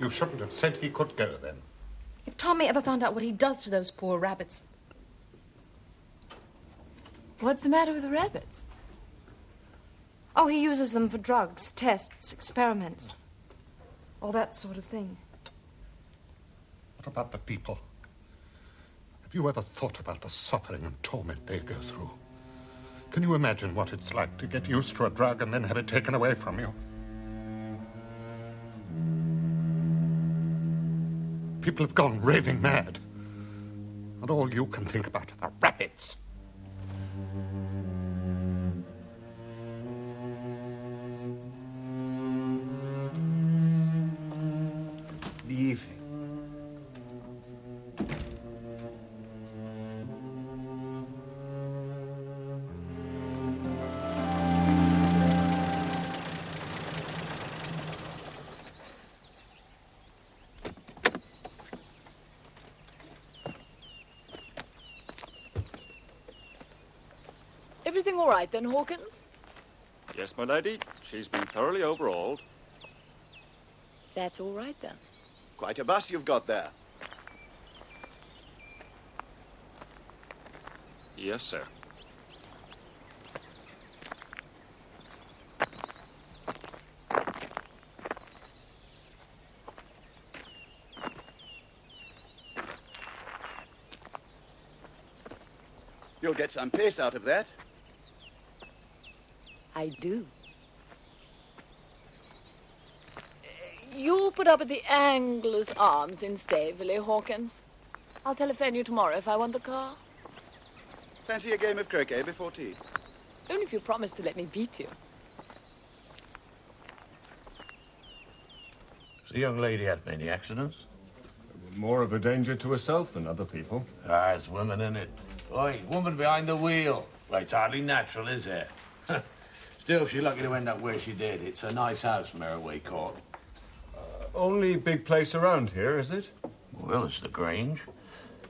You shouldn't have said he could go then. If Tommy ever found out what he does to those poor rabbits... What's the matter with the rabbits? Oh, he uses them for drugs, tests, experiments. All that sort of thing. What about the people? Have you ever thought about the suffering and torment they go through? Can you imagine what it's like to get used to a drug and then have it taken away from you? People have gone raving mad. And all you can think about are the rabbits. The evening. Everything all right then, Hawkins? Yes, my lady. She's been thoroughly overhauled. That's all right then. Quite a bus you've got there. Yes, sir. You'll get some pace out of that. I do. You'll put up at the Anglers Arms in Staveley, Hawkins. I'll telephone you tomorrow if I want the car. Fancy a game of croquet before tea? Only if you promise to let me beat you. Has the young lady had many accidents? More of a danger to herself than other people. Ah, it's women, in it. Oi, woman behind the wheel. Well, it's hardly natural, is it? Still, she's lucky to end up where she did. It's a nice house, Merroway Court. Only big place around here, is it? Well, it's the Grange.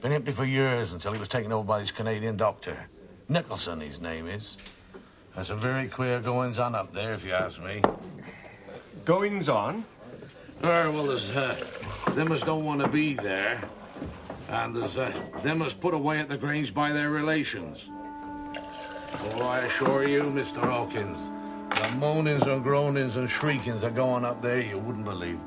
Been empty for years until he was taken over by this Canadian doctor. Nicholson, his name is. There's some very queer goings-on up there, if you ask me. Goings-on? Well, there's them as don't want to be there. And there's them as put away at the Grange by their relations. Oh, I assure you, Mr. Hawkins, the moanings and groanings and shriekings are going up there you wouldn't believe.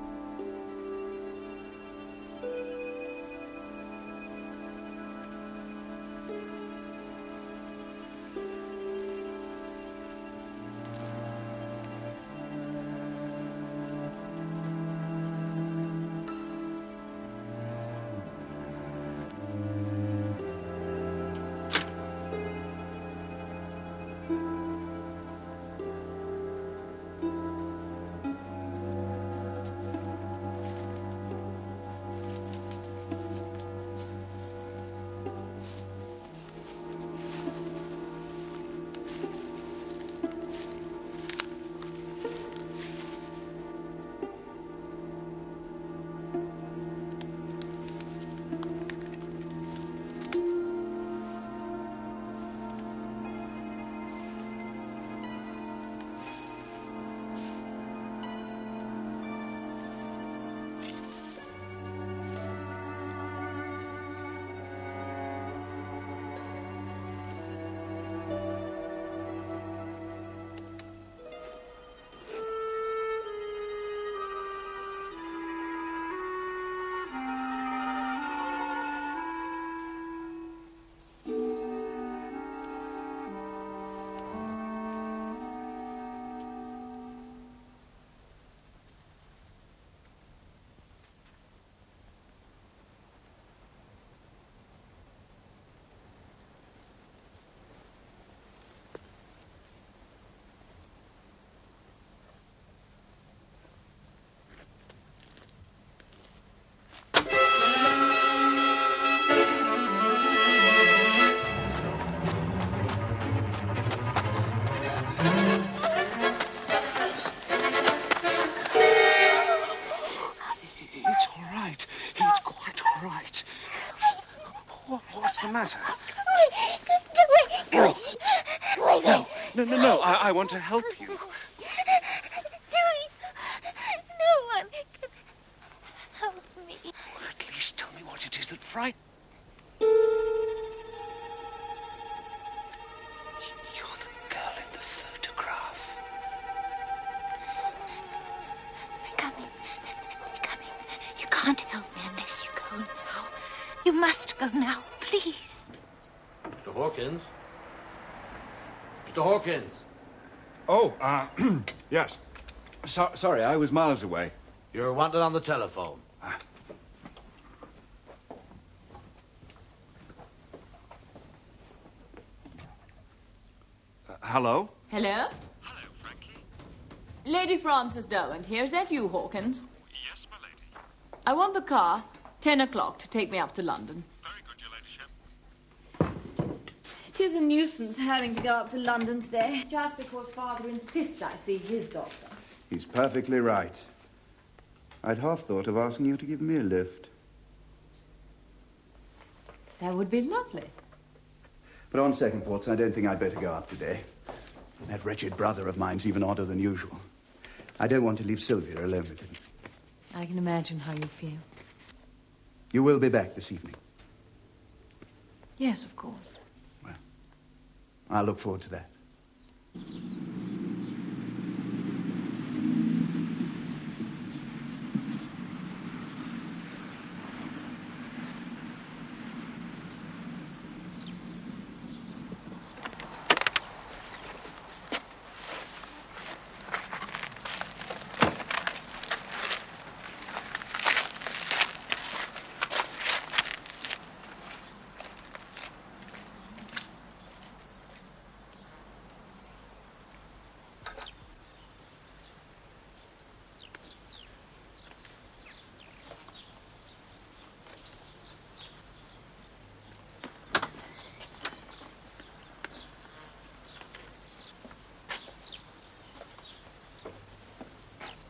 matter? No, I want to help you. No one can frightened. You're the girl in the photograph. They're coming. They're coming. You can't help me unless you go now. You must go now, please. Mr. Hawkins? Mr. Hawkins? Oh, yes. Sorry, I was miles away. You're wanted on the telephone. Hello? Hello? Hello, Frankie. Lady Frances Derwent here. Is that you, Hawkins? Yes, my lady. I want the car, 10 o'clock, to take me up to London. Very good, your ladyship. It is a nuisance having to go up to London today, just because Father insists I see his doctor. He's perfectly right. I'd half thought of asking you to give me a lift. That would be lovely. But on second thoughts, I don't think I'd better go up today. That wretched brother of mine's even odder than usual. I don't want to leave Sylvia alone with him. I can imagine how you feel. You will be back this evening. Yes, of course. Well, I'll look forward to that.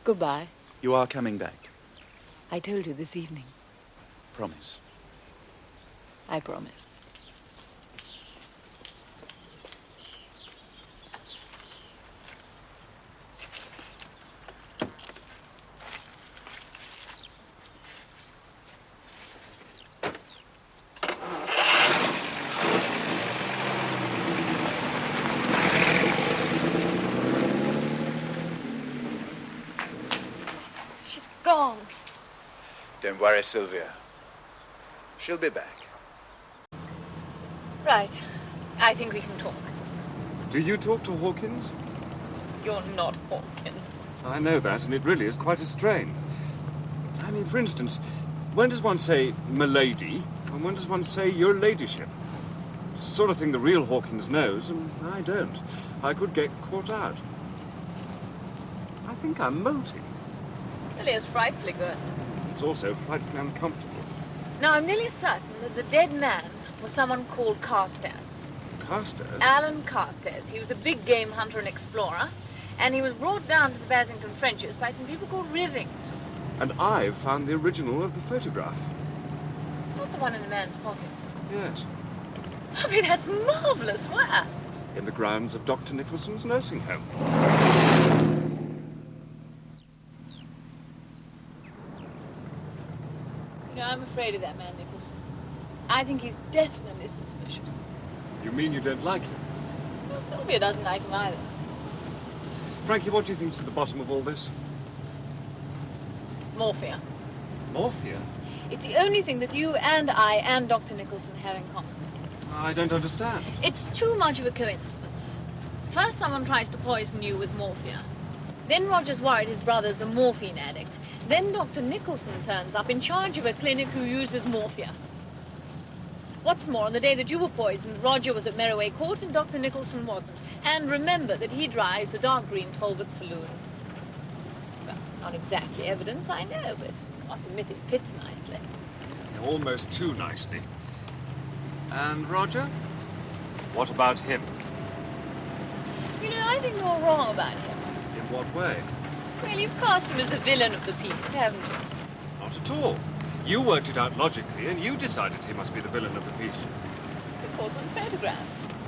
Goodbye. You are coming back. I told you this evening. Promise. I promise. Gone. Don't worry, Sylvia. She'll be back. Right. I think we can talk. Do you talk to Hawkins? You're not Hawkins. I know that, and it really is quite a strain. I mean, for instance, when does one say "m'lady," and when does one say "your ladyship"? It's the sort of thing the real Hawkins knows, and I don't. I could get caught out. I think I'm molting. Really is frightfully good. It's also frightfully uncomfortable. Now, I'm nearly certain that the dead man was someone called Carstairs. Carstairs? Alan Carstairs. He was a big game hunter and explorer, and he was brought down to the Basington Frenches by some people called Rivington. And I've found the original of the photograph. Not the one in the man's pocket. Yes. I mean, that's marvellous. Where? In the grounds of Dr. Nicholson's nursing home. You know, I'm afraid of that man, Nicholson. I think he's definitely suspicious. You mean you don't like him? Well, Sylvia doesn't like him either. Frankie, what do you think's at the bottom of all this? Morphia. Morphia? It's the only thing that you and I and Dr. Nicholson have in common. I don't understand. It's too much of a coincidence. First, someone tries to poison you with morphia. Then Roger's worried his brother's a morphine addict. Then Dr. Nicholson turns up in charge of a clinic who uses morphia. What's more, on the day that you were poisoned, Roger was at Merroway Court and Dr. Nicholson wasn't. And remember that he drives a dark green Talbot saloon. Well, not exactly evidence, I know, but I must admit it fits nicely. Almost too nicely. And Roger? What about him? You know, I think you're wrong about him. In what way? Well, you've cast him as the villain of the piece, haven't you? Not at all. You worked it out logically, and you decided he must be the villain of the piece. Because of the photograph.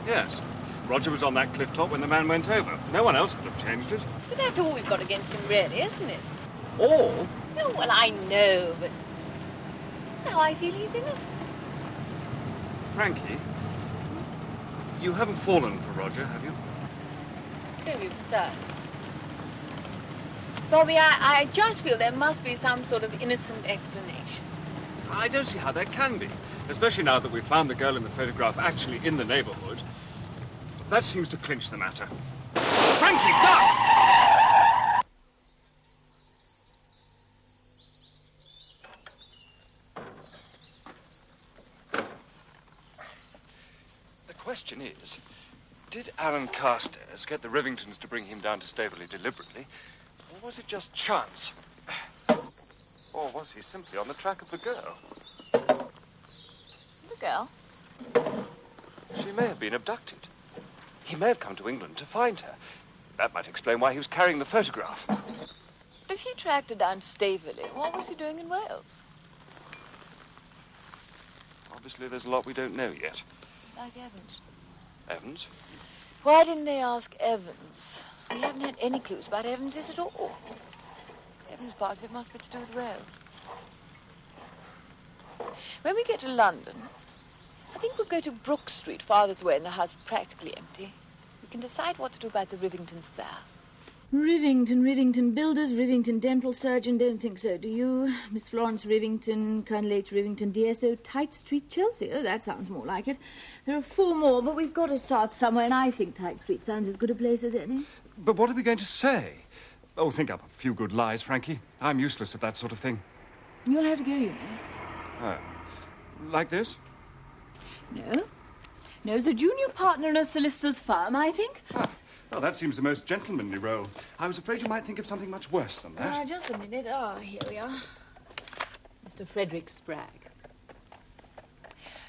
Yes. Roger was on that cliff top when the man went over. No one else could have changed it. But that's all we've got against him, really, isn't it? All? Oh, well, I know, but now I feel he's innocent. Frankie, you haven't fallen for Roger, have you? Don't be absurd. Bobby, I just feel there must be some sort of innocent explanation. I don't see how there can be, especially now that we've found the girl in the photograph actually in the neighborhood. That seems to clinch the matter. Frankie, duck! The question is, did Alan Carstairs get the Rivingtons to bring him down to Staveley deliberately, or was it just chance? Or was he simply on the track of the girl? The girl? She may have been abducted. He may have come to England to find her. That might explain why he was carrying the photograph. If he tracked her down to Staveley, what was he doing in Wales? Obviously, there's a lot we don't know yet. Like Evans. Evans? Why didn't they ask Evans? We haven't had any clues about Evans's at all. Evans' part of it must be to do with Wales. When we get to London, I think we'll go to Brook Street, Father's Way, and the house practically empty. We can decide what to do about the Rivingtons there. Rivington builders, Rivington dental surgeon, don't think so, do you? Miss Florence Rivington, Colonel H. Rivington, DSO, Tite Street, Chelsea. Oh, that sounds more like it. There are 4 more, but we've got to start somewhere, and I think Tite Street sounds as good a place as any. But what are we going to say? Oh, think up a few good lies, Frankie. I'm useless at that sort of thing. You'll have to go, you know. Oh. Like this? No. No, as a junior partner in a solicitor's firm, I think. Ah. Well, that seems the most gentlemanly role. I was afraid you might think of something much worse than that. Just a minute. Here we are. Mr. Frederick Spragg.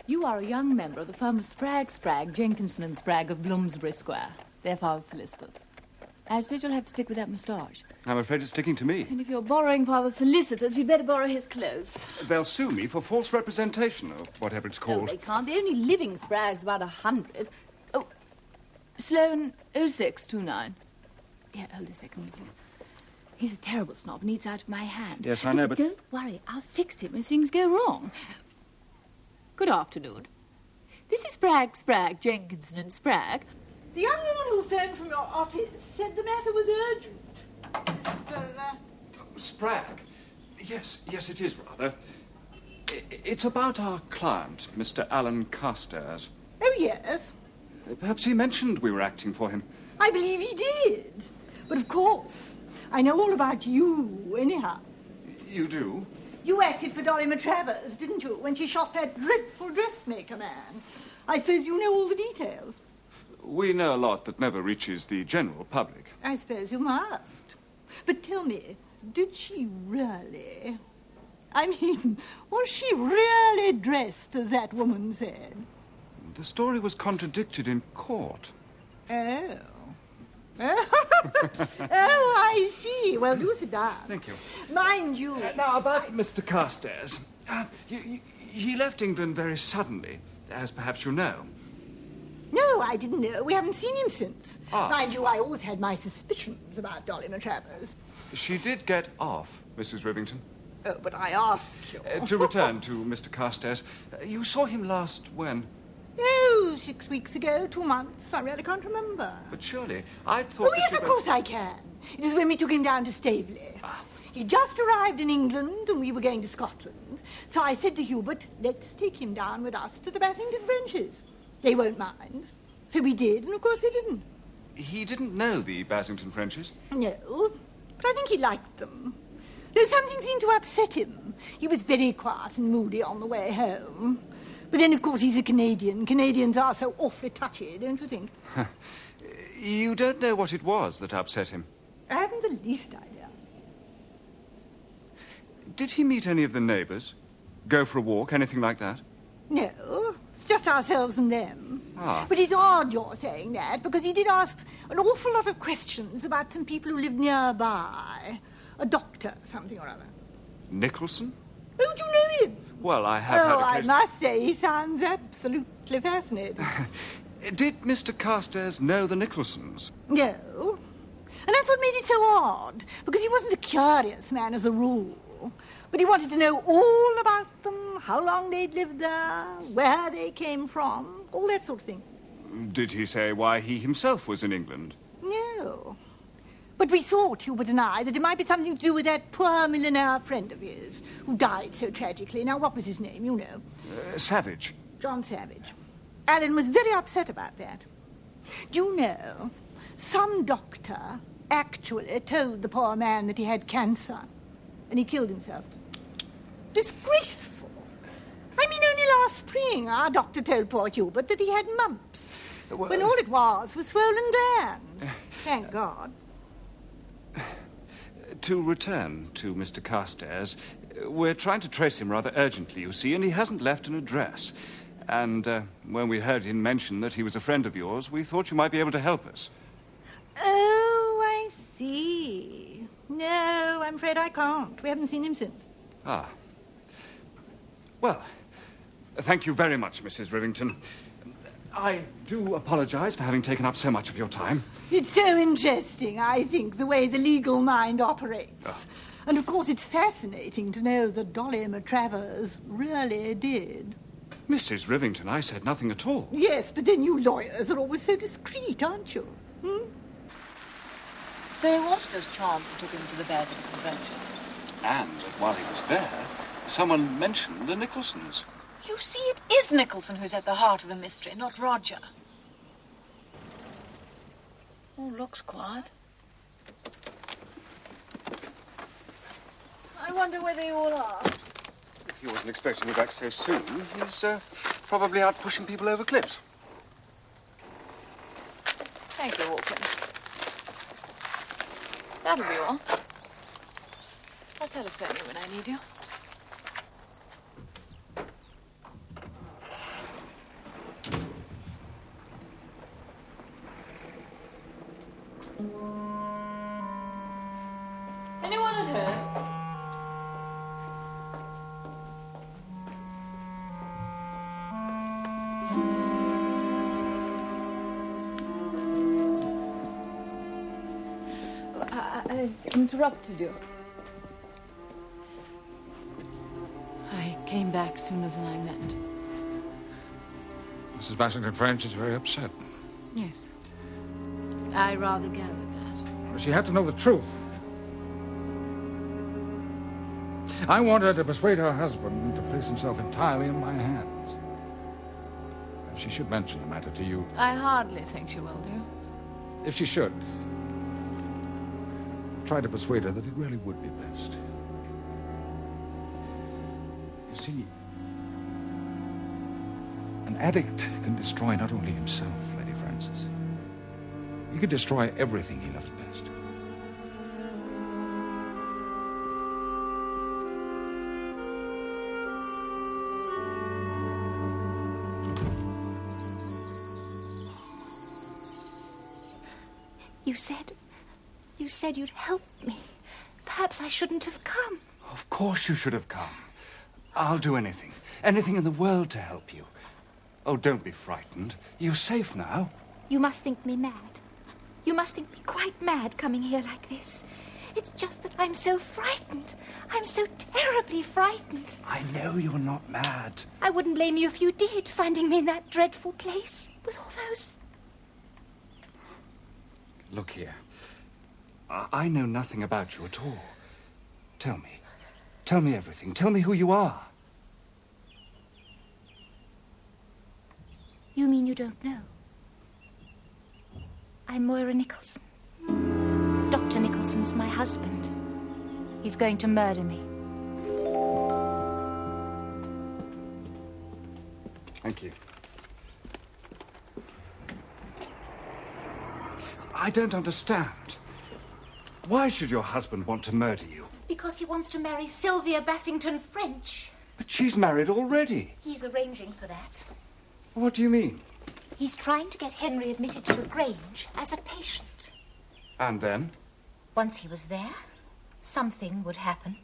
You are a young member of the firm of Spragg, Jenkinson and Spragg of Bloomsbury Square. They're father's solicitors. I suppose you'll have to stick with that moustache. I'm afraid it's sticking to me. And if you're borrowing father's solicitors, you'd better borrow his clothes. They'll sue me for false representation, or whatever it's called. No, they can't. The only living Spragg's about 100. Oh, Sloane 0629. Yeah, hold a second, please. He's a terrible snob and eats out of my hand. Yes, I know, but... Don't worry, I'll fix him if things go wrong. Good afternoon. This is Spragg, Jenkinson and Spragg. The young woman who phoned from your office said the matter was urgent. Mr. Spragg? Yes, it is, rather. It's about our client, Mr. Alan Carstairs. Oh, yes. Perhaps he mentioned we were acting for him. I believe he did. But of course, I know all about you, anyhow. You do? You acted for Dolly Travers, didn't you, when she shot that dreadful dressmaker man? I suppose you know all the details. We know a lot that never reaches the general public. I suppose you must. But tell me, did she really? I mean, was she really dressed as that woman said? The story was contradicted in court. Oh. Oh, I see. Well, do sit down. Thank you. Mind you... Now, about Mr. Carstairs. He left England very suddenly, as perhaps you know. No, I didn't know. We haven't seen him since. Ah. Mind you, I always had my suspicions about Dolly Travers. She did get off, Mrs. Rivington. Oh, but I ask you... To return to Mr. Carstairs, you saw him last when? Oh, 6 weeks ago, 2 months. I really can't remember. But surely, I thought... Oh, yes, of course I can. It is when we took him down to Staveley. He just arrived in England and we were going to Scotland. So I said to Hubert, let's take him down with us to the Bassington Frenches. They won't mind. So we did, and of course they didn't. He didn't know the Bassington Frenches? No, but I think he liked them. Though something seemed to upset him. He was very quiet and moody on the way home. But then, of course, he's a Canadian. Canadians are so awfully touchy, don't you think? You don't know what it was that upset him? I haven't the least idea. Did he meet any of the neighbours? Go for a walk, anything like that? No, it's just ourselves and them. Ah. But it's odd you're saying that, because he did ask an awful lot of questions about some people who lived nearby. A doctor, something or other. Nicholson? Oh, do you know him? Well, I have had occasion... I must say, he sounds absolutely fascinating. Did Mr. Carstairs know the Nicholsons? No. And that's what made it so odd, because he wasn't a curious man as a rule. But he wanted to know all about them, how long they'd lived there, where they came from, all that sort of thing. Did he say why he himself was in England? No. But we thought, Hubert and I, that it might be something to do with that poor millionaire friend of his who died so tragically. Now, what was his name, you know? Savage. John Savage. Alan was very upset about that. Do you know, some doctor actually told the poor man that he had cancer, and he killed himself. Disgraceful. I mean, only last spring our doctor told poor Hubert that he had mumps, when all it was swollen glands. Thank God. To return to Mr. Carstairs, we're trying to trace him rather urgently, you see, and he hasn't left an address. And when we heard him mention that he was a friend of yours, we thought you might be able to help us. Oh, I see. No, I'm afraid I can't. We haven't seen him since. Ah. Well, thank you very much, Mrs. Rivington. I do apologize for having taken up so much of your time. It's so interesting, I think, the way the legal mind operates. And, of course, it's fascinating to know that Dolly Matravers really did. Mrs. Rivington, I said nothing at all. Yes, but then you lawyers are always so discreet, aren't you? So it was just chance who took him to the Basington Frances. And that while he was there, someone mentioned the Nicholsons. You see, it is Nicholson who's at the heart of the mystery, not Roger. Oh, looks quiet. I wonder where they all are. He wasn't expecting you back so soon. He's probably out pushing people over cliffs. Thank you, Hawkins. That'll be all. I'll telephone you when I need you. Anyone at home? I interrupted you. I came back sooner than I meant. Mrs. Basington French is very upset. Yes. I rather gathered that. She had to know the truth. I want her to persuade her husband to place himself entirely in my hands. If she should mention the matter to you... I hardly think she will do. If she should, try to persuade her that it really would be best. You see, an addict can destroy not only himself, Lady Frances. He can destroy everything he loves best. You said you'd help me. Perhaps I shouldn't have come. Of course you should have come. I'll do anything. Anything in the world to help you. Oh, don't be frightened. You're safe now. You must think me mad. You must think me quite mad coming here like this. It's just that I'm so frightened. I'm so terribly frightened. I know you're not mad. I wouldn't blame you if you did, finding me in that dreadful place with all those... Look here. I know nothing about you at all. Tell me. Tell me everything. Tell me who you are. You mean you don't know? I'm Moira Nicholson. Dr. Nicholson's my husband. He's going to murder me. Thank you. I don't understand. Why should your husband want to murder you? Because he wants to marry Sylvia Bassington French. But she's married already. He's arranging for that. What do you mean? He's trying to get Henry admitted to the Grange as a patient. And then? Once he was there, something would happen.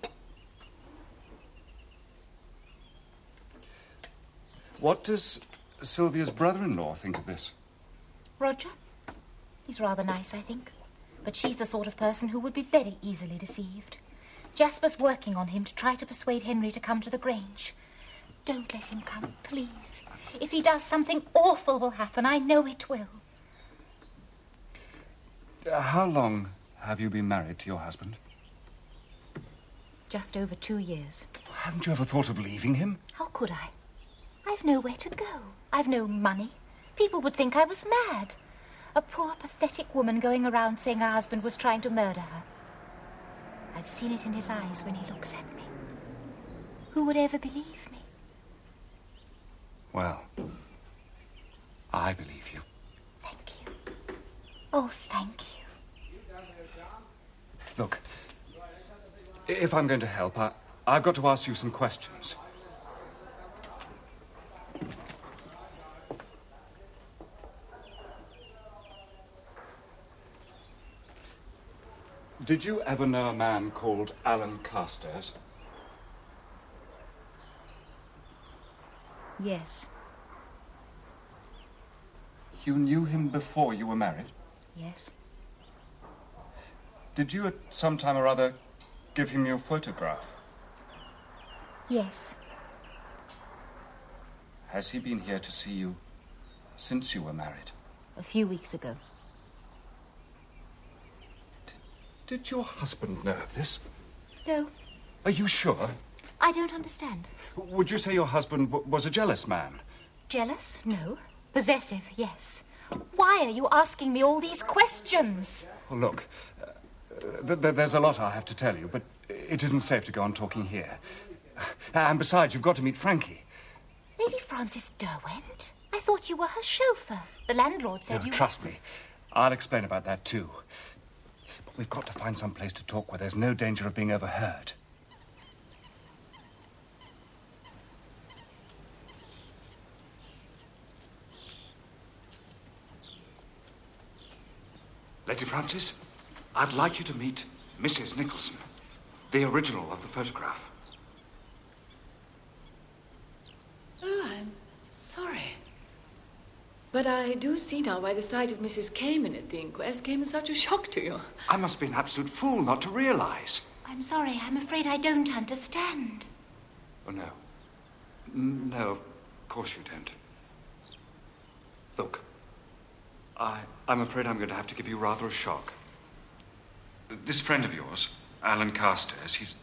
What does Sylvia's brother-in-law think of this? Roger? He's rather nice, I think. But she's the sort of person who would be very easily deceived. Jasper's working on him to try to persuade Henry to come to the Grange. Don't let him come, please. If he does, something awful will happen. I know it will. How long have you been married to your husband? Just over 2 years. Haven't you ever thought of leaving him? How could I? I've nowhere to go. I've no money. People would think I was mad. A poor, pathetic woman going around saying her husband was trying to murder her. I've seen it in his eyes when he looks at me. Who would ever believe me? Well, I believe you. Thank you. Oh, thank you. Look, if I'm going to help, I've got to ask you some questions. Did you ever know a man called Alan Carstairs? Yes. You knew him before you were married? Yes. Did you at some time or other give him your photograph? Yes. Has he been here to see you since you were married? A few weeks ago. Did your husband know of this? No. Are you sure? I don't understand. Would you say your husband was a jealous man? Jealous? No. Possessive? Yes. Why are you asking me all these questions? Well, look, there's a lot I have to tell you, but it isn't safe to go on talking here. And besides, you've got to meet Frankie. Lady Frances Derwent? I thought you were her chauffeur. The landlord said you... Trust me, I'll explain about that too. But we've got to find some place to talk where there's no danger of being overheard. Lady Frances, I'd like you to meet Mrs. Nicholson, the original of the photograph. Oh, I'm sorry. But I do see now why the sight of Mrs. Cayman at the inquest came as such a shock to you. I must be an absolute fool not to realize. I'm sorry. I'm afraid I don't understand. Oh, no. No, of course you don't. Look, I'm afraid I'm going to have to give you rather a shock. This friend of yours, Alan Carstairs,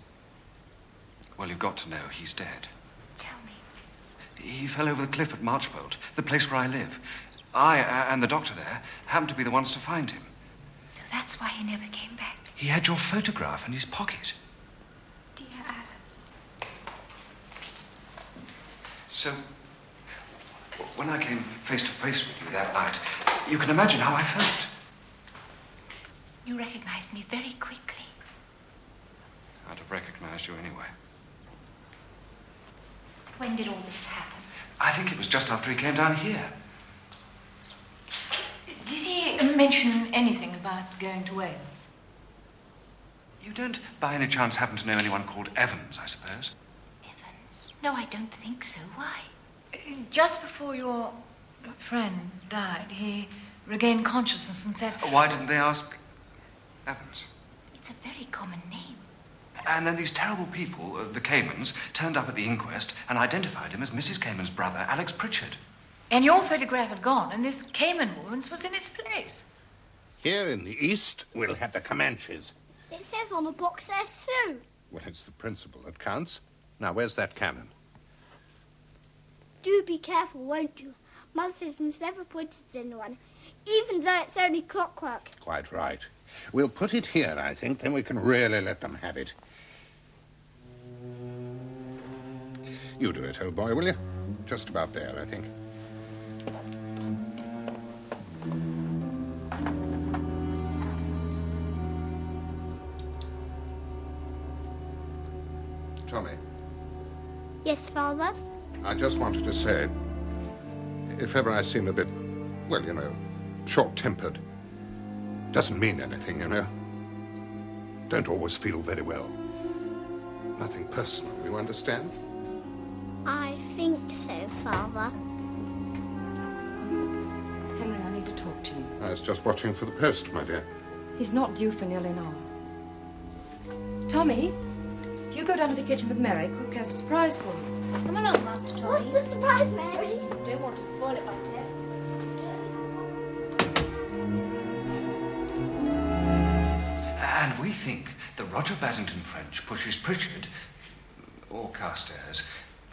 well, you've got to know he's dead. Tell me. He fell over the cliff at Marchbolt, the place where I live. I and the doctor there happened to be the ones to find him. So that's why he never came back. He had your photograph in his pocket. Dear Alan. So, when I came face to face with you that night, you can imagine how I felt. You recognized me very quickly. I'd have recognized you anyway. When did all this happen? I think it was just after he came down here. Did he mention anything about going to Wales? You don't, by any chance, happen to know anyone called Evans, I suppose? Evans? No, I don't think so. Why? Just before your friend died, he regained consciousness and said... Why didn't they ask Evans? It's a very common name. And then these terrible people, the Caymans, turned up at the inquest and identified him as Mrs. Cayman's brother, Alex Pritchard. And your photograph had gone, and this Cayman woman's was in its place. Here in the east, we'll have the Comanches. It says on the box they're Sioux. Well, it's the principle that counts. Now, where's that cannon? Do be careful, won't you? Mother says you must never point it at anyone, even though it's only clockwork. Quite right. We'll put it here, I think, then we can really let them have it. You do it, old boy, will you? Just about there, I think. Tommy. Yes, Father? I just wanted to say, if ever I seem a bit, well, you know, short-tempered, doesn't mean anything, you know. Don't always feel very well. Nothing personal, you understand? I think so, Father. Henry, I need to talk to you. I was just watching for the post, my dear. He's not due for nearly an hour. Tommy, if you go down to the kitchen with Mary, Cook has a surprise for you. Come along, Master Tommy. What's the surprise, Mary? Don't want to spoil it by telling. And we think that Roger Basington French pushes Pritchard, or Carstairs,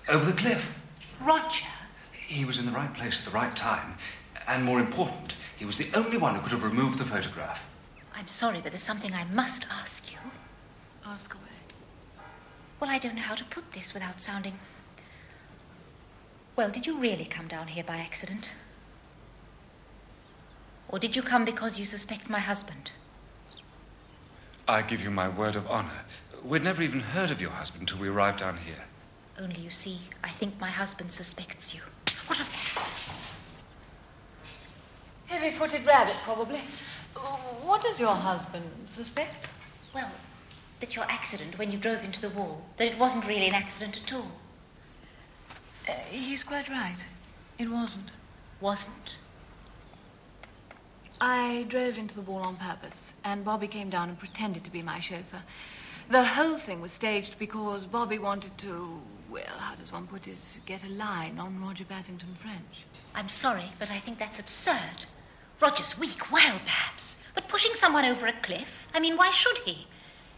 over the cliff. Roger? He was in the right place at the right time. And more important, he was the only one who could have removed the photograph. I'm sorry, but there's something I must ask you. Ask away. Well, I don't know how to put this without sounding... Well, did you really come down here by accident? Or did you come because you suspect my husband? I give you my word of honor. We'd never even heard of your husband until we arrived down here. Only, you see, I think my husband suspects you. What was that? Heavy-footed rabbit, probably. What does your husband suspect? Well, that your accident when you drove into the wall, that it wasn't really an accident at all. He's quite right. It wasn't. Wasn't? I drove into the wall on purpose, and Bobby came down and pretended to be my chauffeur. The whole thing was staged because Bobby wanted to, well, how does one put it, get a line on Roger Basington French. I'm sorry, but I think that's absurd. Roger's weak, wild perhaps, but pushing someone over a cliff, I mean, why should he?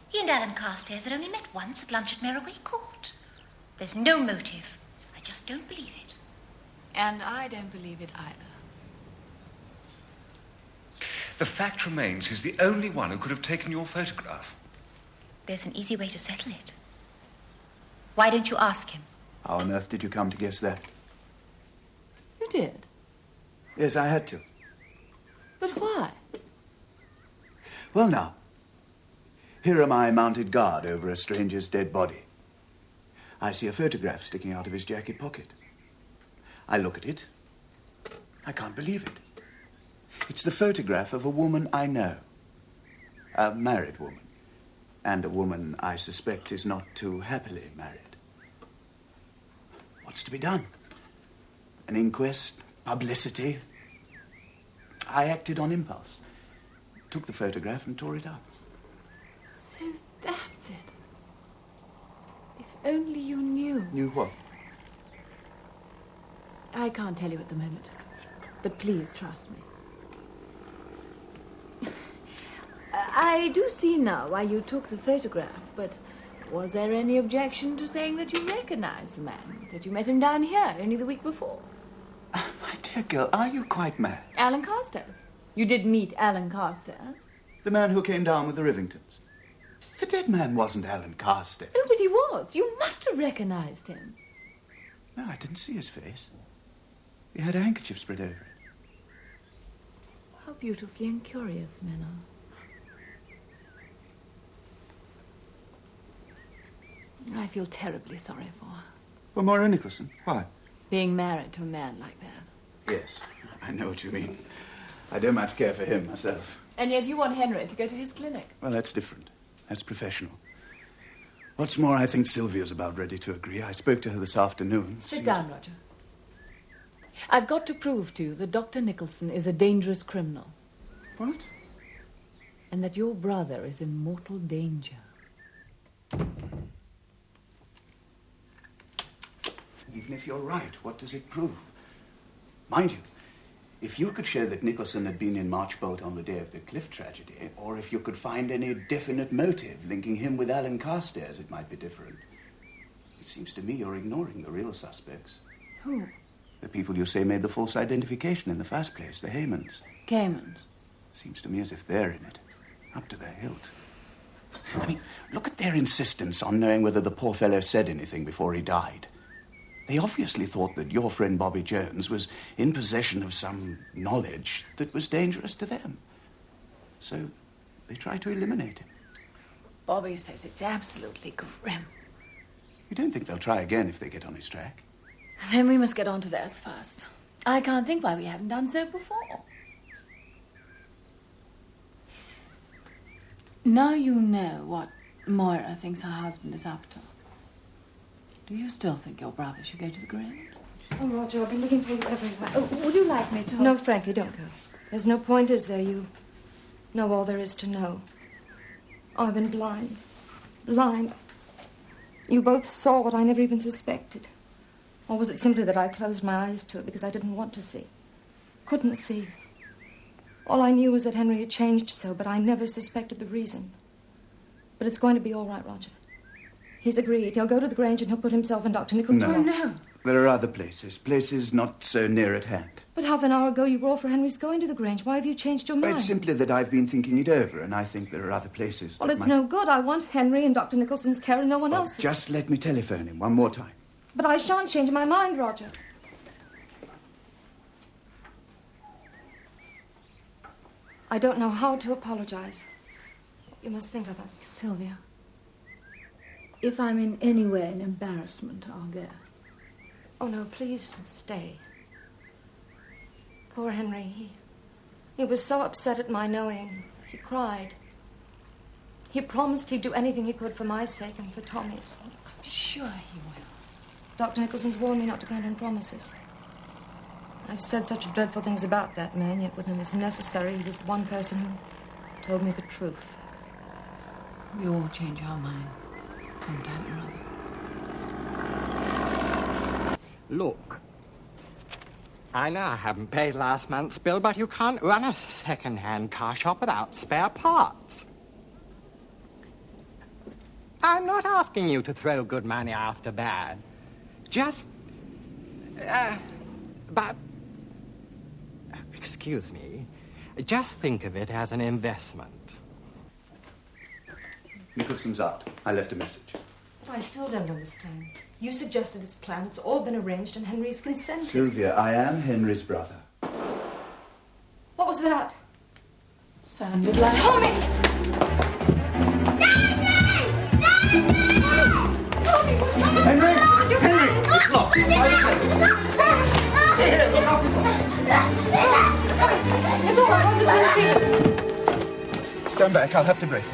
He and Alan Carstairs had only met once at lunch at Merroway Court. There's no motive. I just don't believe it. And I don't believe it either. The fact remains he's the only one who could have taken your photograph. There's an easy way to settle it. Why don't you ask him? How on earth did you come to guess that? You did? Yes, I had to. But why? Well, now, here am I mounted guard over a stranger's dead body. I see a photograph sticking out of his jacket pocket. I look at it. I can't believe it. It's the photograph of a woman I know. A married woman. And a woman I suspect is not too happily married. What's to be done? An inquest? Publicity? I acted on impulse. Took the photograph and tore it up. So that's it. If only you knew. Knew what? I can't tell you at the moment. But please trust me. I do see now why you took the photograph, but was there any objection to saying that you recognized the man, that you met him down here only the week before? My dear girl, are you quite mad? Alan Carstairs. You did meet Alan Carstairs? The man who came down with the Rivingtons. The dead man wasn't Alan Carstairs. Oh, but he was. You must have recognized him. No, I didn't see his face. He had a handkerchief spread over it. How beautifully and curious men are. I feel terribly sorry for her. For Moira Nicholson? Why? Being married to a man like that. Yes, I know what you mean. I don't much care for him myself. And yet you want Henry to go to his clinic. Well, that's different. That's professional. What's more, I think Sylvia's about ready to agree. I spoke to her this afternoon. Sit down, Roger. I've got to prove to you that Dr. Nicholson is a dangerous criminal. What? And that your brother is in mortal danger. Even if you're right, what does it prove? Mind you, if you could show that Nicholson had been in Marchbolt on the day of the cliff tragedy, or if you could find any definite motive linking him with Alan Carstairs, it might be different. It seems to me you're ignoring the real suspects. Who? The people you say made the false identification in the first place, the Caymans. Caymans? Seems to me as if they're in it, up to their hilt. I mean, look at their insistence on knowing whether the poor fellow said anything before he died. They obviously thought that your friend Bobby Jones was in possession of some knowledge that was dangerous to them. So they tried to eliminate him. Bobby says it's absolutely grim. You don't think they'll try again if they get on his track? Then we must get on to theirs first. I can't think why we haven't done so before. Now you know what Moira thinks her husband is up to. Do you still think your brother should go to the grave? Oh, Roger, I've been looking for you everywhere. Oh, would you like me to? No, Frankie, don't go. There's no point, is there? You know all there is to know. Oh, I've been blind. Blind. You both saw what I never even suspected. Or was it simply that I closed my eyes to it because I didn't want to see? Couldn't see. All I knew was that Henry had changed so, but I never suspected the reason. But it's going to be all right, Roger. He's agreed. He'll go to the Grange and he'll put himself and Dr. Nicholson... No. Oh, no. There are other places not so near at hand. But half an hour ago you were all for Henry's going to the Grange. Why have you changed your mind? It's simply that I've been thinking it over, and I think there are other places Well, that it's might... no good. I want Henry and Dr. Nicholson's care and no one else's. Just let me telephone him one more time. But I shan't change my mind, Roger. I don't know how to apologize. You must think of us. Sylvia, if I'm in any way an embarrassment, I'll go. Oh, no, please stay. Poor Henry, he was so upset at my knowing. He cried. He promised he'd do anything he could for my sake and for Tommy's. I'm sure he will. Dr. Nicholson's warned me not to count on promises. I've said such dreadful things about that man, yet when it was necessary, he was the one person who told me the truth. We all change our mind sometime or other. Look, I know I haven't paid last month's bill, but you can't run a second-hand car shop without spare parts. I'm not asking you to throw good money after bad. Just... but... Excuse me. Just think of it as an investment. Nicholson's out. I left a message. I still don't understand. You suggested this plan. It's all been arranged and Henry's consented. Sylvia, I am Henry's brother. What was that? Sounded like... Tommy! Henry! Henry! It's locked. Stay here. Look out before. It's all right. I'll just go see. Stand back. I'll have to break it.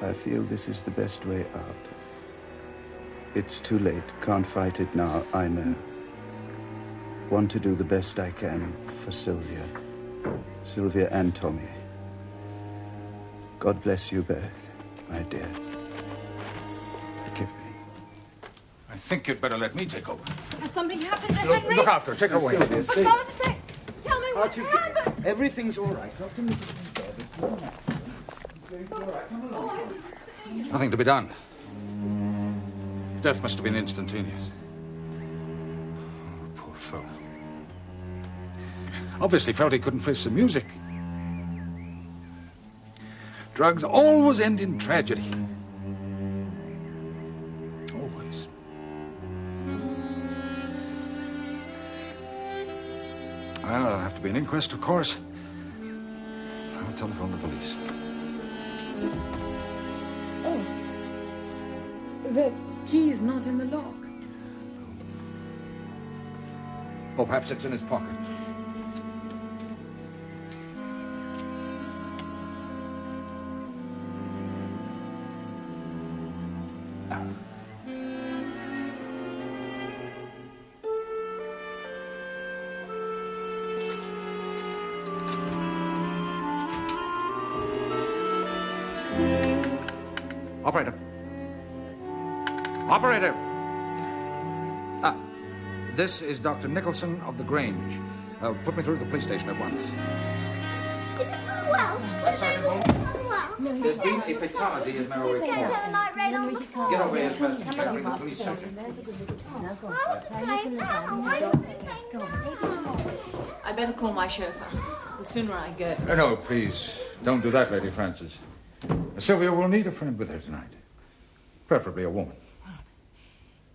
I feel this is the best way out. It's too late. Can't fight it now, I know. Want to do the best I can for Sylvia. Sylvia and Tommy. God bless you both, my dear. Forgive me. I think you'd better let me take over. Has something happened to Henry? Look after her. Take her away. Sylvia, For God's sake, tell me what's happened. Everything's all right. Dr. Nicholson said it's not an accident. It's going to be all right. Come along. Nothing to be done. Death must have been instantaneous. Oh, poor fellow. Obviously felt he couldn't face the music. Drugs always end in tragedy. Always. Well, there'll have to be an inquest, of course. I'll telephone the police. Oh. The key's not in the lock. Oh, perhaps it's in his pocket. Operator. Operator! This is Dr. Nicholson of the Grange. Put me through to the police station at once. Is it well? What are they doing? There's been a fatality at Merroway Court. Get over here first and check with the police surgeon. I'd better call my chauffeur. The sooner I go. No, please, don't do that, Lady Frances. Sylvia will need a friend with her tonight. Preferably a woman.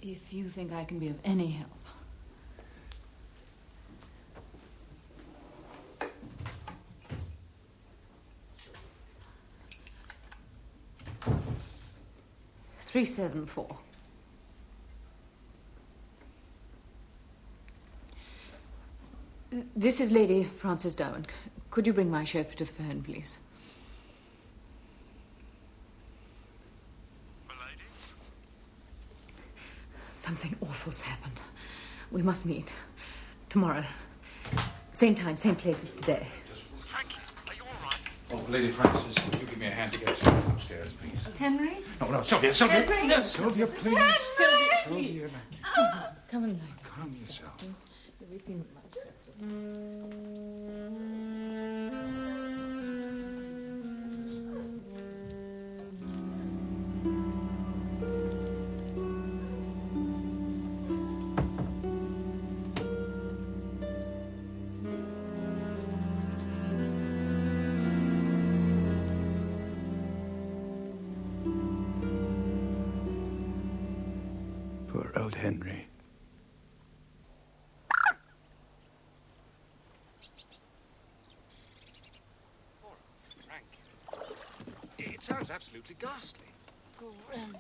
If you think I can be of any help. $374. This is Lady Frances Derwent. Could you bring my chauffeur to the phone, please? Milady? Something awful's happened. We must meet. Tomorrow. Same time, same place as today. Frankie, are you all right? Oh, Lady Frances, could you give me a hand to get Sylvia upstairs, please? Henry? No, Sylvia, Sylvia! Henry? No, Sylvia, please! Henry! Sylvia, Come and calm yourself. You'll be feeling much better. Poor old Henry. It sounds absolutely ghastly. Grim.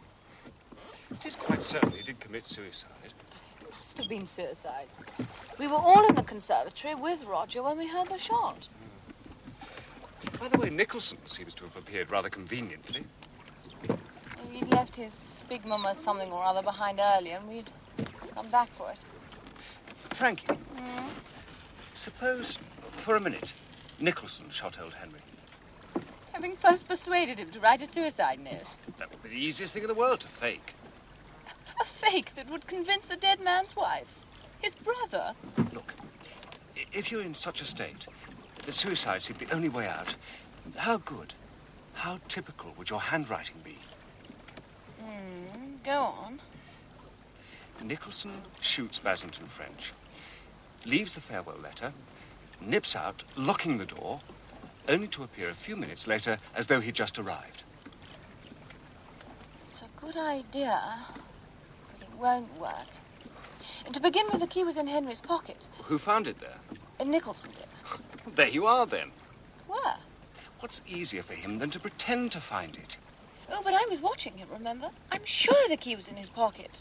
It is quite certain he did commit suicide. Must have been suicide. We were all in the conservatory with Roger when we heard the shot. By the way, Nicholson seems to have appeared rather conveniently. He'd left his big mama something or other behind earlier, and we'd come back for it. Frankie, suppose, for a minute, Nicholson shot old Henry. Having first persuaded him to write a suicide note. That would be the easiest thing in the world to fake. A fake that would convince the dead man's wife. His brother. Look, if you're in such a state that suicide seemed the only way out, how good, how typical would your handwriting be? Go on. Nicholson shoots Basington French, leaves the farewell letter, nips out, locking the door, only to appear a few minutes later as though he'd just arrived. It's a good idea, but it won't work. And to begin with, the key was in Henry's pocket. Who found it there? And Nicholson did. There you are, then. Where? What's easier for him than to pretend to find it? Oh, but I was watching him, remember? I'm sure the key was in his pocket.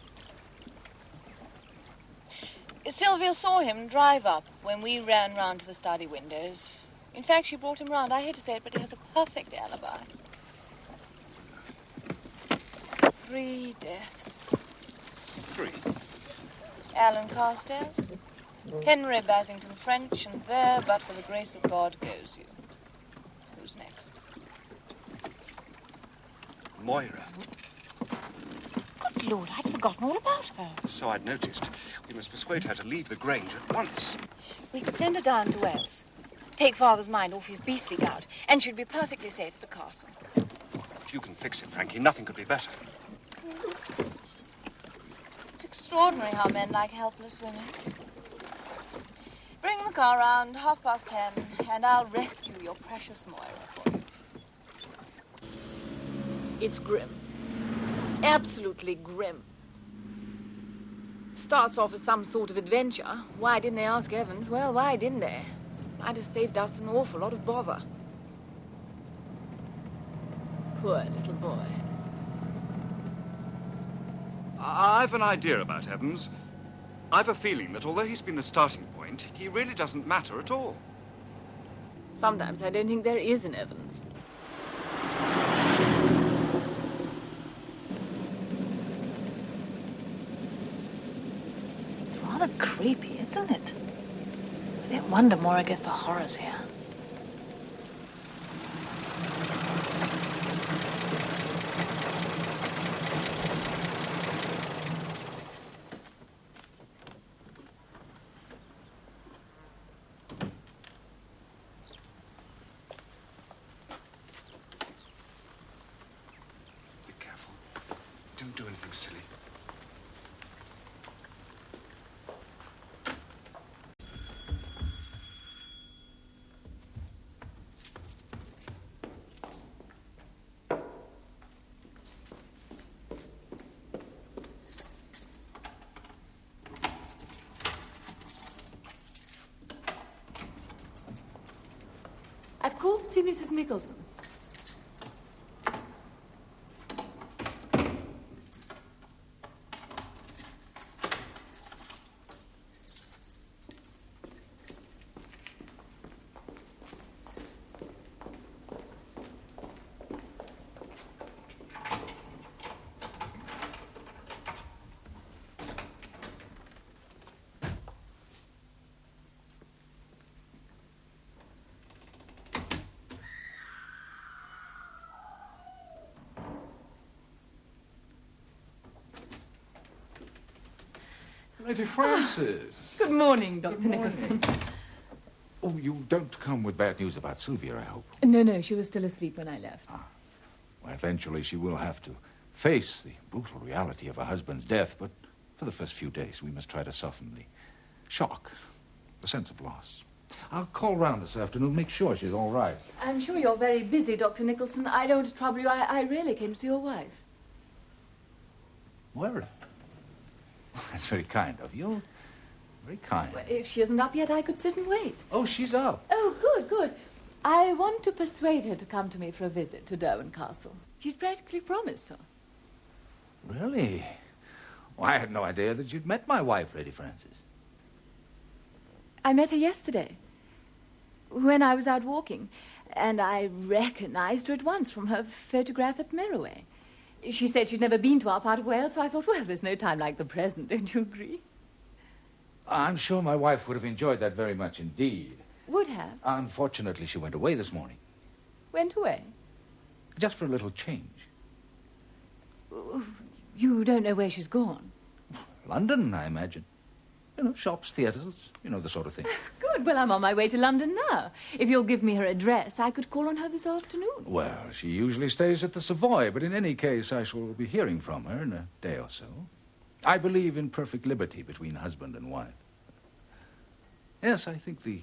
Sylvia saw him drive up when we ran round to the study windows. In fact, she brought him round. I hate to say it, but he has a perfect alibi. 3 deaths. 3? Alan Carstairs, Henry Basington French, and there, but for the grace of God, goes you. Who's next? Moira. Good Lord, I'd forgotten all about her. So I'd noticed. We must persuade her to leave the Grange at once. We could send her down to Wales. Take Father's mind off his beastly gout, and she'd be perfectly safe at the castle. If you can fix it, Frankie, nothing could be better. It's extraordinary how men like helpless women. Bring the car round, 10:30, and I'll rescue your precious Moira for you. It's grim. Absolutely grim. Starts off as some sort of adventure. Why didn't they ask Evans? Well, why didn't they? Might have saved us an awful lot of bother. Poor little boy. I've an idea about Evans. I've a feeling that although he's been the starting point, he really doesn't matter at all. Sometimes I don't think there is an Evans. It's rather creepy, isn't it? I don't wonder Moira gets the horrors here. Be careful. Don't do anything silly. I've called to see Mrs. Nicholson. Lady Frances. Good morning, Dr. Nicholson. Oh, you don't come with bad news about Sylvia, I hope. No, she was still asleep when I left. Well, eventually she will have to face the brutal reality of her husband's death, but for the first few days we must try to soften the shock, the sense of loss. I'll call round this afternoon, make sure she's all right. I'm sure you're very busy, Dr. Nicholson. I don't want to trouble you. I really came to see your wife. Well, that's very kind of you. Very kind. Well, if she isn't up yet, I could sit and wait. Oh, she's up. Oh, good. I want to persuade her to come to me for a visit to Derwent Castle. She's practically promised her. Really? Well, I had no idea that you'd met my wife, Lady Frances. I met her yesterday, when I was out walking, and I recognized her at once from her photograph at Meroway. She said she'd never been to our part of Wales, so I thought, well, there's no time like the present, don't you agree? I'm sure my wife would have enjoyed that very much indeed. Would have. Unfortunately, she went away this morning. Went away? Just for a little change. You don't know where she's gone? London, I imagine. You know, shops, theatres, you know, the sort of thing. Good. Well, I'm on my way to London now. If you'll give me her address, I could call on her this afternoon. Well, she usually stays at the Savoy, but in any case, I shall be hearing from her in a day or so. I believe in perfect liberty between husband and wife. Yes, I think the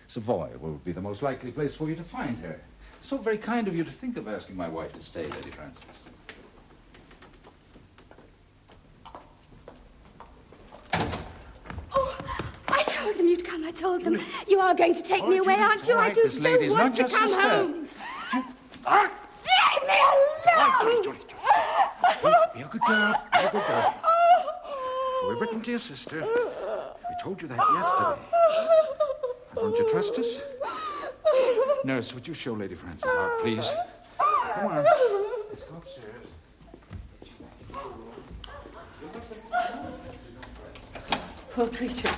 Savoy will be the most likely place for you to find her. So very kind of you to think of asking my wife to stay, Lady Frances. I told them you'd come. I told them. You are going to take me away, aren't you? I do so want to come home. Leave me alone! Julie. Be a good girl. Be a good girl. We've written to your sister. We told you that yesterday. Don't you trust us? Nurse, would you show Lady Frances out, please? Come on. Let's go upstairs. Poor creature.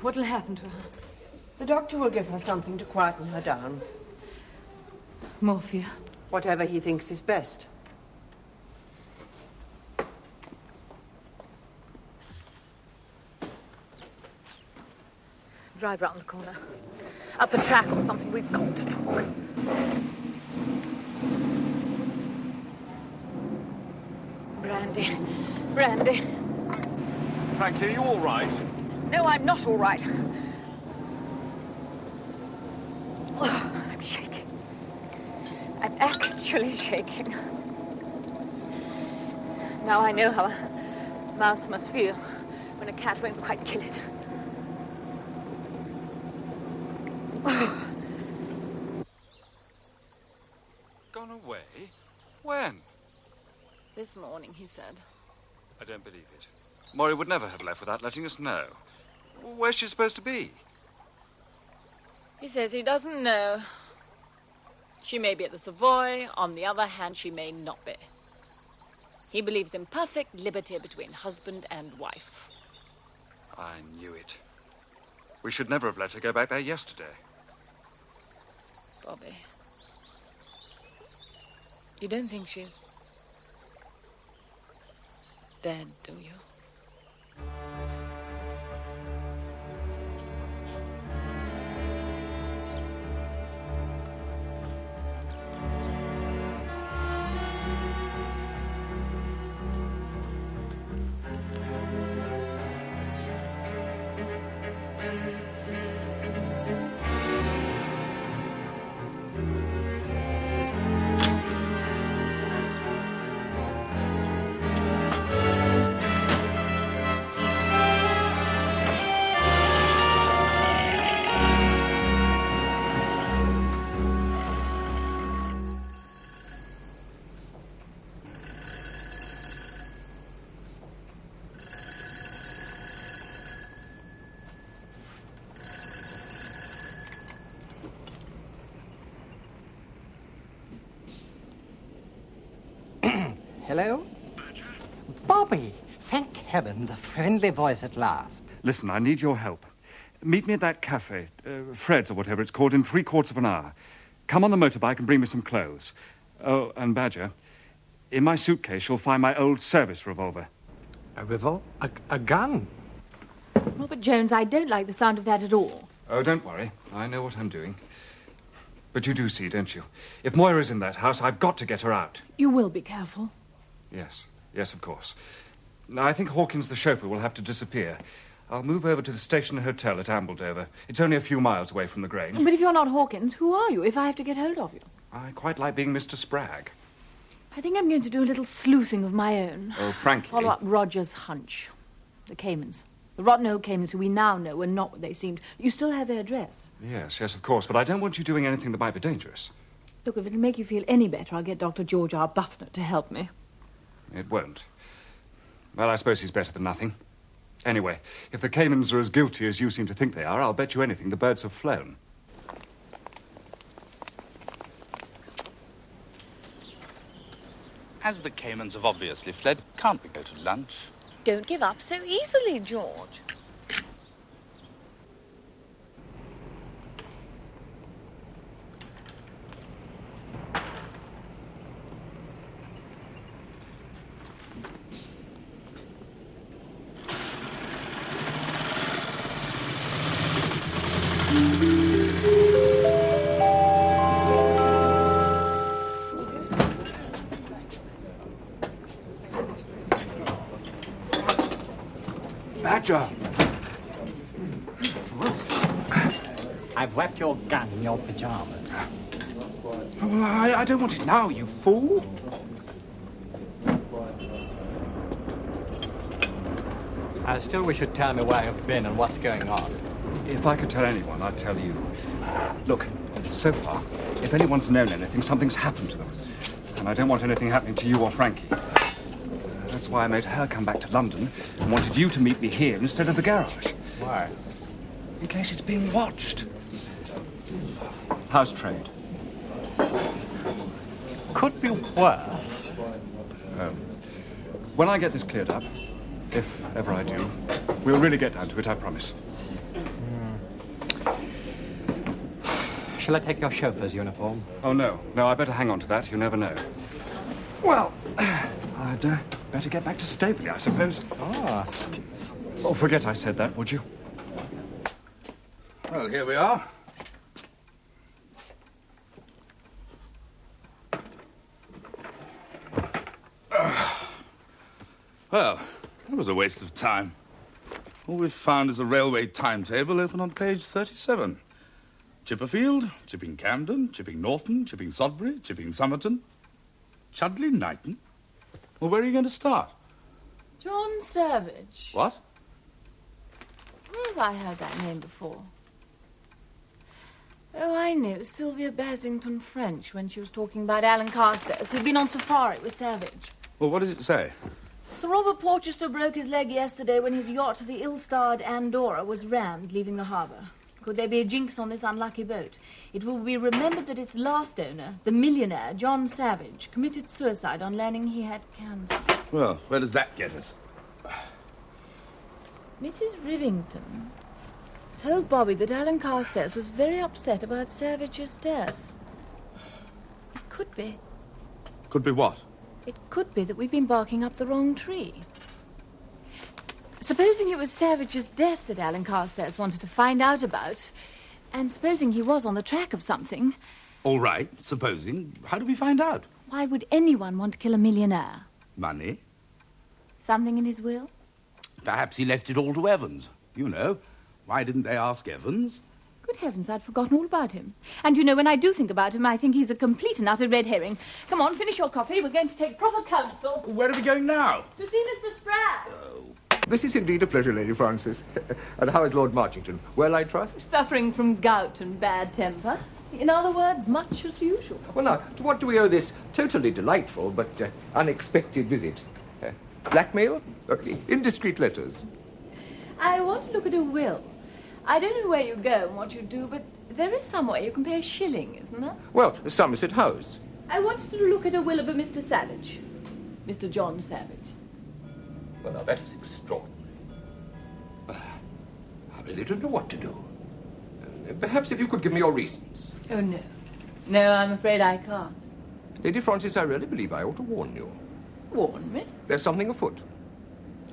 What'll happen to her? The doctor will give her something to quieten her down. Morphia. Whatever he thinks is best. Drive round the corner. Up a track or something. We've got to talk. Brandy. Frankie, are you all right? No, I'm not all right. Oh, I'm shaking. I'm actually shaking. Now I know how a mouse must feel when a cat won't quite kill it. Gone away? When? This morning, he said. I don't believe it. Maury would never have left without letting us know. Where's she supposed to be? He says he doesn't know. She may be at the Savoy. On the other hand, she may not be. He believes in perfect liberty between husband and wife. I knew it. We should never have let her go back there yesterday. Bobby. You don't think she's dead, do you? Hello? Bobby! Thank heaven, the friendly voice at last. Listen, I need your help. Meet me at that cafe, Fred's or whatever it's called, in 3/4 of an hour. Come on the motorbike and bring me some clothes. Oh, and Badger, in my suitcase you'll find my old service revolver. A gun? Robert Jones, I don't like the sound of that at all. Oh, don't worry. I know what I'm doing. But you do see, don't you? If Moira's in that house, I've got to get her out. You will be careful. Yes. Yes, of course. Now, I think Hawkins, the chauffeur, will have to disappear. I'll move over to the station hotel at Ambledover. It's only a few miles away from the Grange. But if you're not Hawkins, who are you if I have to get hold of you? I quite like being Mr. Spragg. I think I'm going to do a little sleuthing of my own. Oh, frankly... Follow up Roger's hunch. The Caymans. The rotten old Caymans who we now know are not what they seemed. You still have their address. Yes, of course, but I don't want you doing anything that might be dangerous. Look, if it'll make you feel any better, I'll get Dr. George Arbuthnot to help me. It won't. Well, I suppose he's better than nothing. Anyway, if the Caymans are as guilty as you seem to think they are, I'll bet you anything the birds have flown. As the Caymans have obviously fled, can't we go to lunch? Don't give up so easily, George. Badger! I've wrapped your gun in your pajamas. Oh, well, I don't want it now, you fool. I still wish you'd tell me where you've been and what's going on. If I could tell anyone, I'd tell you. Look, so far, if anyone's known anything, something's happened to them. And I don't want anything happening to you or Frankie. That's why I made her come back to London and wanted you to meet me here instead of the garage. Why? In case it's being watched. How's trade? Could be worse. When I get this cleared up, if ever I do, we'll really get down to it, I promise. Shall I take your chauffeur's uniform? Oh, no. No, I better hang on to that. You never know. Well, I'd better get back to Staveley, I suppose. Ah. Oh, forget I said that, would you? Well, here we are. Well, that was a waste of time. All we've found is a railway timetable open on page 37. Chipperfield, Chipping Camden, Chipping Norton, Chipping Sodbury, Chipping Somerton. Chudley Knighton? Well, where are you going to start? John Savage. What? Where have I heard that name before? Oh, I know. Sylvia Basington French when she was talking about Alan Carstairs, who'd been on safari with Savage. Well, what does it say? Sir Robert Porchester broke his leg yesterday when his yacht, the ill-starred Andorra, was rammed leaving the harbour. Could there be a jinx on this unlucky boat? It will be remembered that its last owner, the millionaire John Savage, committed suicide on learning he had cancer. Well, where does that get us? Mrs. Rivington told Bobby that Alan Carstairs was very upset about Savage's death. It could be. Could be what? It could be that we've been barking up the wrong tree. Supposing it was Savage's death that Alan Carstairs wanted to find out about, and supposing he was on the track of something... All right, supposing. How do we find out? Why would anyone want to kill a millionaire? Money? Something in his will? Perhaps he left it all to Evans. You know. Why didn't they ask Evans? Good heavens, I'd forgotten all about him. And you know, when I do think about him, I think he's a complete and utter red herring. Come on, finish your coffee. We're going to take proper counsel. Where are we going now? To see Mr. Spragg. This is indeed a pleasure, Lady Frances. And how is Lord Marchington? Well, I trust? Suffering from gout and bad temper. In other words, much as usual. Well, now, to what do we owe this totally delightful but unexpected visit? Blackmail? Indiscreet letters? I want to look at a will. I don't know where you go and what you do, but there is somewhere you can pay a shilling, isn't there? Well, Somerset House. I wanted to look at a will of a Mr. Savage. Mr. John Savage. Well, now, that is extraordinary. I really don't know what to do. Perhaps if you could give me your reasons. Oh, no. No, I'm afraid I can't. Lady Frances, I really believe I ought to warn you. Warn me? There's something afoot.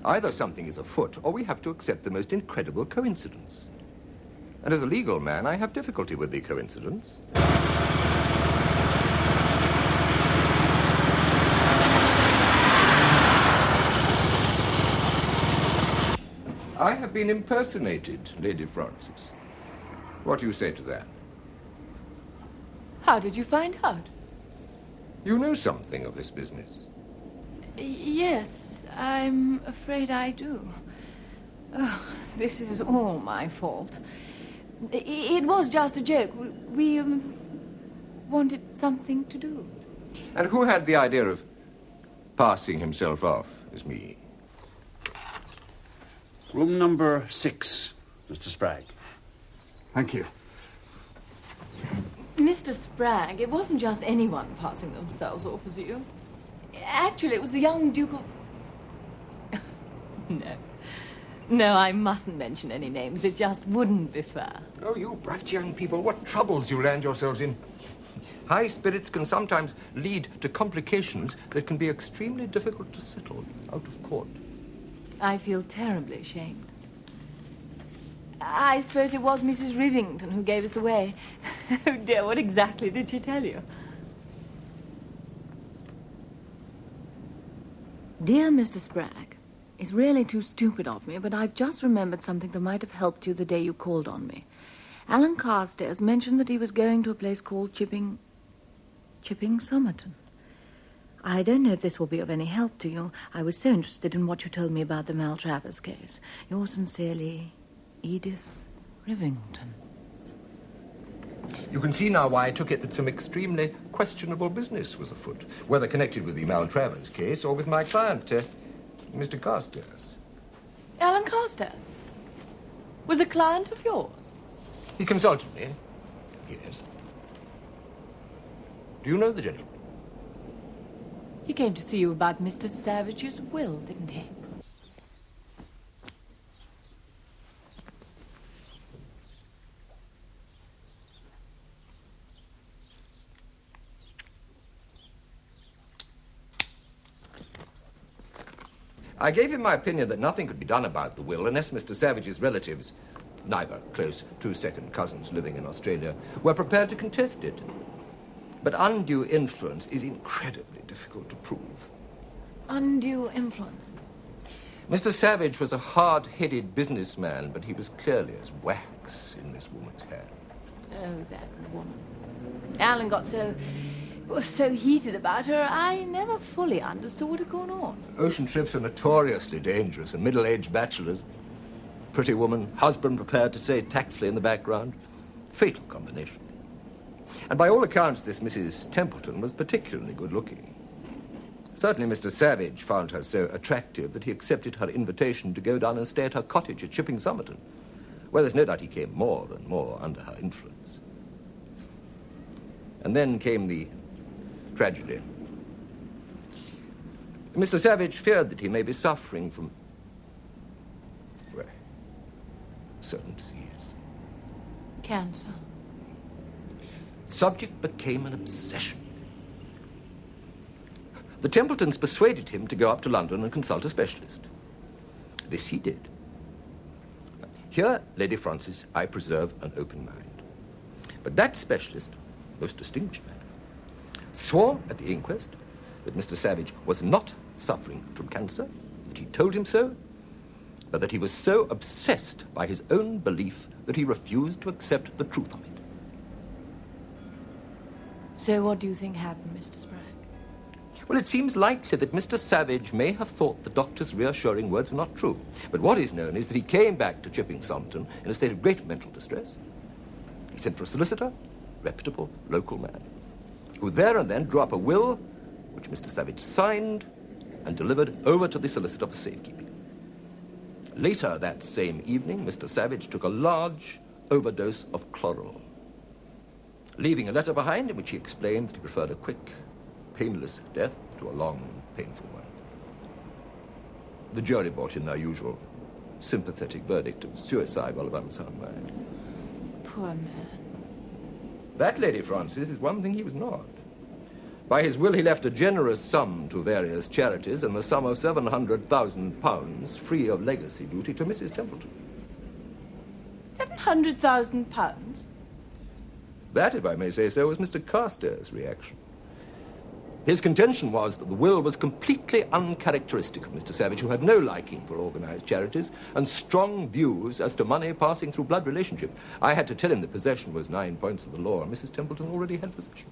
Either something is afoot, or we have to accept the most incredible coincidence. And as a legal man, I have difficulty with the coincidence. I have been impersonated, Lady Frances. What do you say to that? How did you find out? You know something of this business. Yes, I'm afraid I do. Oh, this is all my fault. It was just a joke. We wanted something to do. And who had the idea of passing himself off as me? Room number 6, Mr. Spragg. Thank you. Mr. Spragg, it wasn't just anyone passing themselves off as you. Actually, it was the young Duke of... No, I mustn't mention any names. It just wouldn't be fair. Oh, you bright young people, what troubles you land yourselves in. High spirits can sometimes lead to complications that can be extremely difficult to settle out of court. I feel terribly ashamed. I suppose it was Mrs. Rivington who gave us away. Oh, dear, what exactly did she tell you? Dear Mr. Spragg, it's really too stupid of me, but I've just remembered something that might have helped you the day you called on me. Alan Carstairs mentioned that he was going to a place called Chipping Somerton. I don't know if this will be of any help to you. I was so interested in what you told me about the Maltravers case. Yours sincerely, Edith Rivington. You can see now why I took it that some extremely questionable business was afoot, whether connected with the Maltravers case or with my client, Mr. Carstairs. Alan Carstairs? Was a client of yours? He consulted me. Yes. Do you know the gentleman? He came to see you about Mr. Savage's will, didn't he? I gave him my opinion that nothing could be done about the will unless Mr. Savage's relatives, neither close to second cousins living in Australia, were prepared to contest it. But undue influence is incredibly difficult to prove. Undue influence? Mr. Savage was a hard-headed businessman, but he was clearly as wax in this woman's hand. Oh, that woman. Alan got was so heated about her, I never fully understood what had gone on. Ocean trips are notoriously dangerous, and middle-aged bachelors. Pretty woman, husband prepared to say tactfully in the background. Fatal combination. And by all accounts, this Mrs. Templeton was particularly good-looking. Certainly Mr. Savage found her so attractive that he accepted her invitation to go down and stay at her cottage at Chipping Somerton, where there's no doubt he came more and more under her influence. And then came the tragedy. Mr. Savage feared that he may be suffering from, well, certain disease. Cancer. Subject became an obsession. The Templetons persuaded him to go up to London and consult a specialist. This he did. Here, Lady Frances, I preserve an open mind. But that specialist, most distinguished man, swore at the inquest that Mr. Savage was not suffering from cancer, that he told him so, but that he was so obsessed by his own belief that he refused to accept the truth of it. So what do you think happened, Mr. Spragg? Well, it seems likely that Mr. Savage may have thought the doctor's reassuring words were not true. But what is known is that he came back to Chipping Somerton in a state of great mental distress. He sent for a solicitor, reputable local man, who there and then drew up a will which Mr. Savage signed and delivered over to the solicitor for safekeeping. Later that same evening, Mr. Savage took a large overdose of chloral, leaving a letter behind in which he explained that he preferred a quick, painless death to a long, painful one. The jury brought in their usual sympathetic verdict of suicide while of unsound mind. Poor man. That, Lady Frances, is one thing he was not. By his will, he left a generous sum to various charities and the sum of £700,000, free of legacy duty, to Mrs. Templeton. £700,000? That, if I may say so, was Mr. Carstairs' reaction. His contention was that the will was completely uncharacteristic of Mr. Savage, who had no liking for organized charities and strong views as to money passing through blood relationship. I had to tell him that possession was 9 points of the law, and Mrs. Templeton already had possession.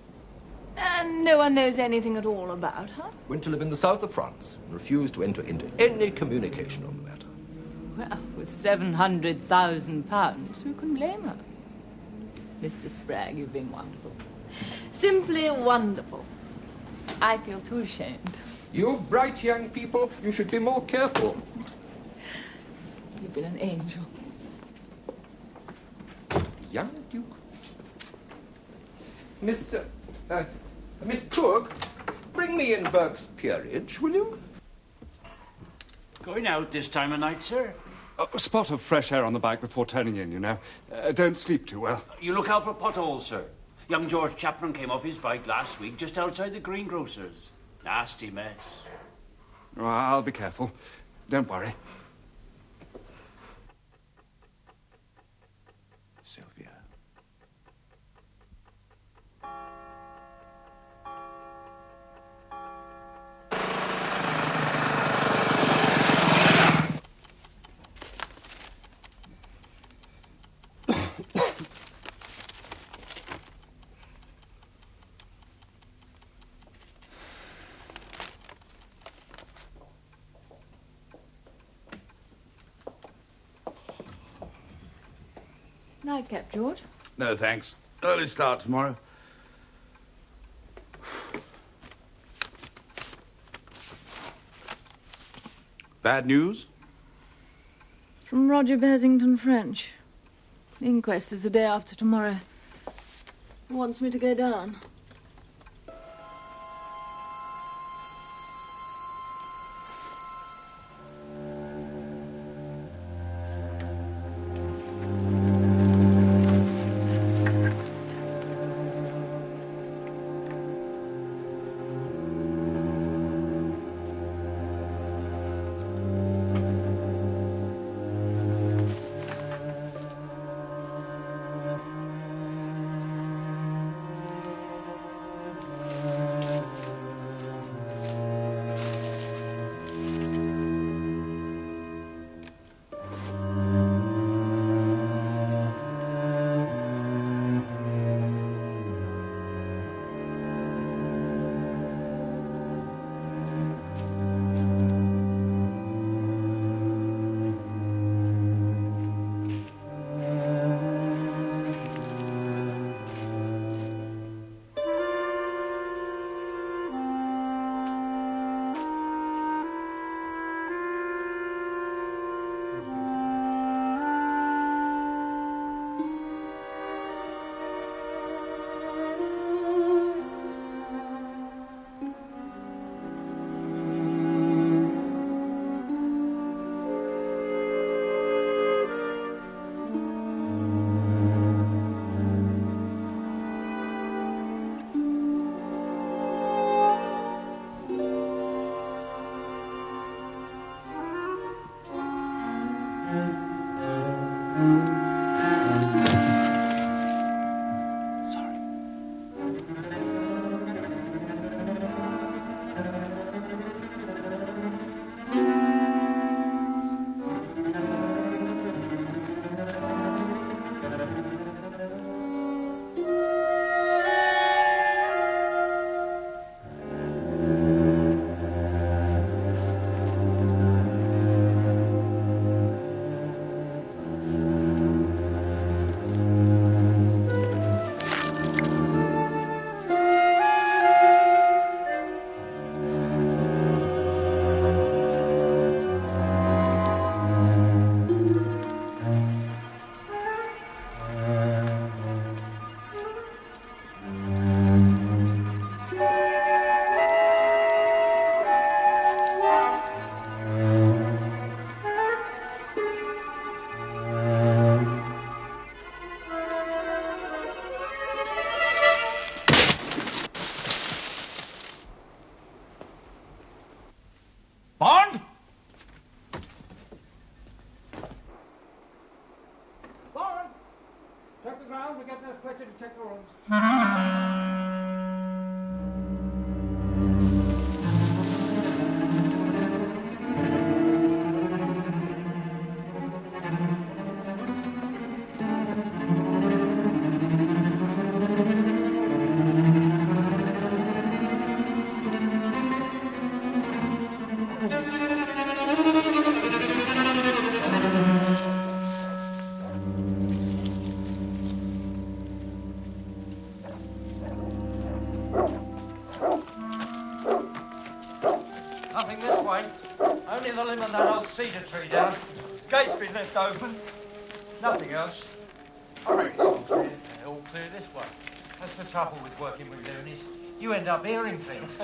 And no one knows anything at all about her? Went to live in the south of France and refused to enter into any communication on the matter. Well, with £700,000, who can blame her? Mr. Spragg, you've been wonderful. Simply wonderful. I feel too ashamed. You bright young people, you should be more careful. You've been an angel. Young Duke. Miss Cook, bring me in Burke's Peerage, will you? Going out this time of night, sir? A spot of fresh air on the bike before turning in, you know. Don't sleep too well. You look out for potholes, sir. Young George Chapman came off his bike last week just outside the greengrocer's. Nasty mess. Oh, I'll be careful. Don't worry. Sylvia. Nightcap, George. No, thanks. Early start tomorrow. Bad news? From Roger Basington French. The inquest is the day after tomorrow. He wants me to go down. we're getting us Pritchard to check the rooms. Nothing this way. Only the limb of that old cedar tree down. Gate's been left open. Nothing else. I reckon it's all clear this way. That's the trouble with working with loonies. You end up hearing things.